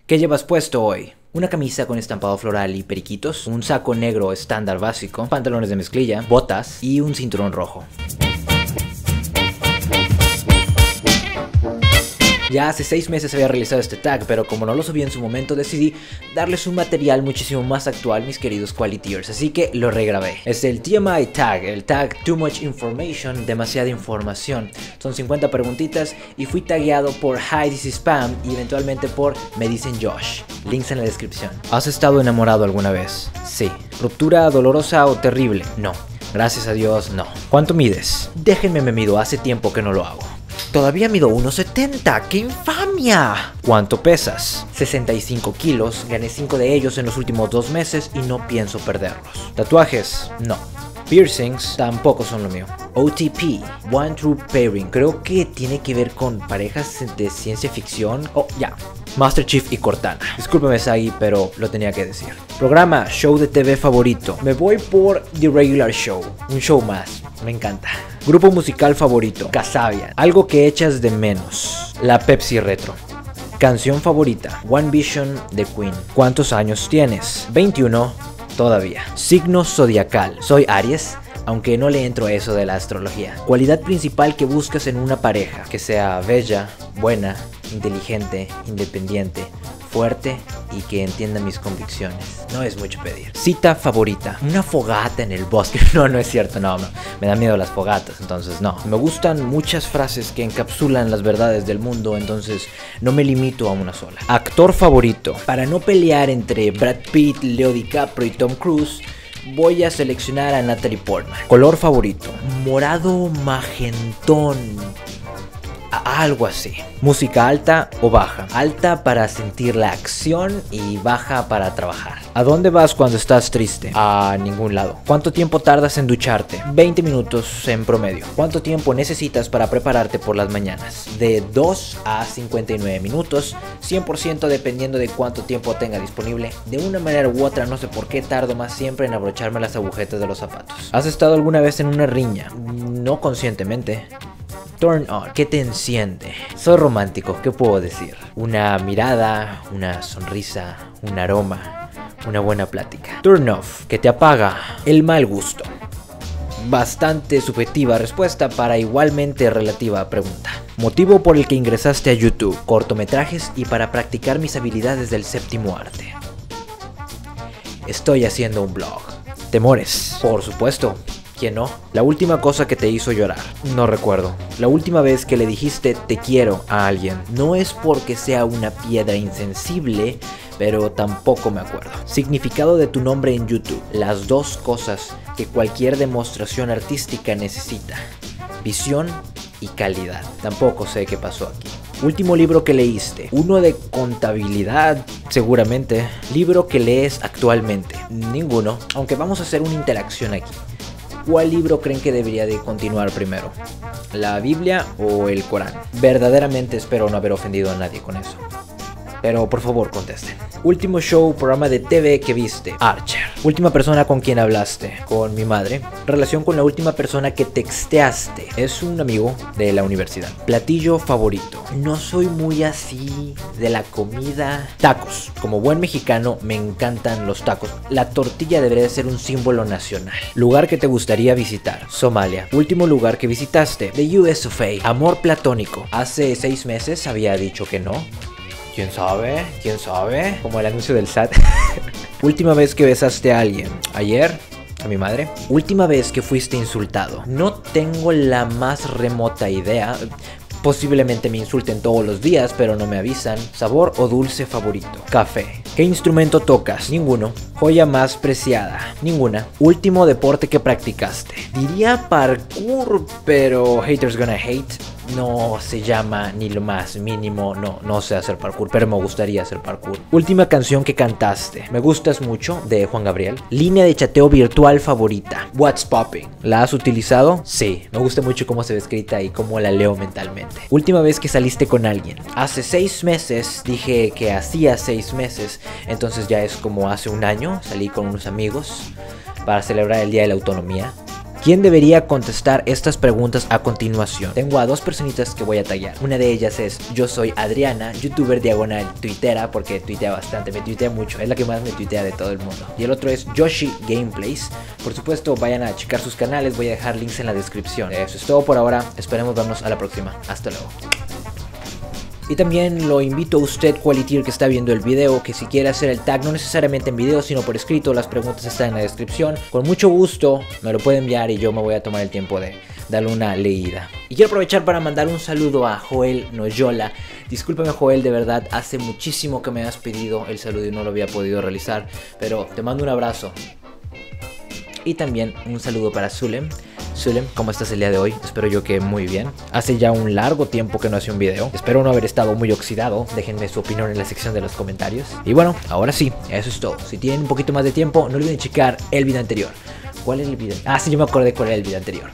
¿Qué llevas puesto hoy? Una camisa con estampado floral y periquitos, un saco negro estándar básico, pantalones de mezclilla, botas y un cinturón rojo. Ya hace 6 meses había realizado este tag, pero como no lo subí en su momento decidí darles un material muchísimo más actual, mis queridos qualityers, así que lo regrabé. Es el TMI tag, el tag Too Much Information, demasiada información. Son 50 preguntitas y fui tagueado por Hi This Is Spam y eventualmente por Me Dicen Josh. Links en la descripción. ¿Has estado enamorado alguna vez? Sí. ¿Ruptura dolorosa o terrible? No. Gracias a Dios, no. ¿Cuánto mides? Déjenme me mido, hace tiempo que no lo hago. Todavía mido 1.70, ¡qué infamia! ¿Cuánto pesas? 65 kilos, gané 5 de ellos en los últimos 2 meses y no pienso perderlos. ¿Tatuajes? No. Piercings tampoco son lo mío. OTP, One True Pairing, creo que tiene que ver con parejas de ciencia ficción. Oh, ya. Master Chief y Cortana. Discúlpeme, Sagi, pero lo tenía que decir. Programa, show de TV favorito. Me voy por The Regular Show. Un show más. Me encanta. Grupo musical favorito. Kasabian. Algo que echas de menos. La Pepsi Retro. Canción favorita. One Vision de Queen. ¿Cuántos años tienes? 21. Todavía. Signo zodiacal. Soy Aries, aunque no le entro a eso de la astrología. Cualidad principal que buscas en una pareja. Que sea bella, buena, inteligente, independiente, fuerte y que entienda mis convicciones. No es mucho pedir. Cita favorita. Una fogata en el bosque. No es cierto, no. Me dan miedo las fogatas, entonces no. Me gustan muchas frases que encapsulan las verdades del mundo, entonces no me limito a una sola. Actor favorito. Para no pelear entre Brad Pitt, Leo DiCaprio y Tom Cruise, voy a seleccionar a Natalie Portman. Color favorito. Morado magentón. Algo así. Música alta o baja. Alta para sentir la acción y baja para trabajar. ¿A dónde vas cuando estás triste? A ningún lado. ¿Cuánto tiempo tardas en ducharte? 20 minutos en promedio. ¿Cuánto tiempo necesitas para prepararte por las mañanas? De 2 a 59 minutos. 100% dependiendo de cuánto tiempo tenga disponible. De una manera u otra, no sé por qué tardo más siempre en abrocharme las agujetas de los zapatos. ¿Has estado alguna vez en una riña? No conscientemente. Turn on, ¿qué te enciende? Soy romántico, ¿qué puedo decir? Una mirada, una sonrisa, un aroma, una buena plática. Turn off, ¿qué te apaga? El mal gusto. Bastante subjetiva respuesta para igualmente relativa pregunta. Motivo por el que ingresaste a YouTube. Cortometrajes y para practicar mis habilidades del séptimo arte. Estoy haciendo un blog. Temores, por supuesto. ¿Quién no? La última cosa que te hizo llorar. No recuerdo. La última vez que le dijiste te quiero a alguien. No es porque sea una piedra insensible, pero tampoco me acuerdo. Significado de tu nombre en YouTube. Las dos cosas que cualquier demostración artística necesita. Visión y calidad. Tampoco sé qué pasó aquí. Último libro que leíste. Uno de contabilidad, seguramente. Libro que lees actualmente. Ninguno. Aunque vamos a hacer una interacción aquí. ¿Cuál libro creen que debería de continuar primero? ¿La Biblia o el Corán? Verdaderamente espero no haber ofendido a nadie con eso. Pero por favor contesten. Último show, programa de TV que viste. Archer. Última persona con quien hablaste. Con mi madre. Relación con la última persona que texteaste. Es un amigo de la universidad. Platillo favorito. No soy muy así de la comida. Tacos. Como buen mexicano me encantan los tacos. La tortilla debería de ser un símbolo nacional. Lugar que te gustaría visitar. Somalia. Último lugar que visitaste. The US of A. Amor platónico. Hace 6 meses había dicho que no. ¿Quién sabe? ¿Quién sabe? Como el anuncio del SAT. Última vez que besaste a alguien. Ayer, a mi madre. Última vez que fuiste insultado. No tengo la más remota idea. Posiblemente me insulten todos los días, pero no me avisan. Sabor o dulce favorito. Café. ¿Qué instrumento tocas? Ninguno. Joya más preciada. Ninguna. Último deporte que practicaste. Diría parkour, pero haters gonna hate. No se llama ni lo más mínimo, no sé hacer parkour, pero me gustaría hacer parkour. Última canción que cantaste. Me gustas mucho, de Juan Gabriel. Línea de chateo virtual favorita. What's popping? ¿La has utilizado? Sí, me gusta mucho cómo se ve escrita y cómo la leo mentalmente. Última vez que saliste con alguien. Hace 6 meses, dije que hacía 6 meses, entonces ya es como hace un año. Salí con unos amigos para celebrar el Día de la Autonomía. ¿Quién debería contestar estas preguntas a continuación? Tengo a dos personitas que voy a taggear. Una de ellas es Yo Soy Adriana, youtuber diagonal tuitera, porque tuitea bastante, me tuitea mucho, es la que más me tuitea de todo el mundo. Y el otro es Yoshi Gameplays. Por supuesto, vayan a checar sus canales, voy a dejar links en la descripción. Eso es todo por ahora, esperemos vernos a la próxima. Hasta luego. Y también lo invito a usted, Qualitier, que está viendo el video, que si quiere hacer el tag, no necesariamente en video, sino por escrito, las preguntas están en la descripción. Con mucho gusto me lo puede enviar y yo me voy a tomar el tiempo de darle una leída. Y quiero aprovechar para mandar un saludo a Joel Noyola. Discúlpame, Joel, de verdad, hace muchísimo que me has pedido el saludo y no lo había podido realizar, pero te mando un abrazo. Y también un saludo para Zulem. Zulem, ¿cómo estás el día de hoy? Espero yo que muy bien. Hace ya un largo tiempo que no hacía un video. Espero no haber estado muy oxidado. Déjenme su opinión en la sección de los comentarios. Y bueno, ahora sí, eso es todo. Si tienen un poquito más de tiempo, no olviden checar el video anterior. ¿Cuál es el video? Ah, sí, yo me acordé cuál era el video anterior.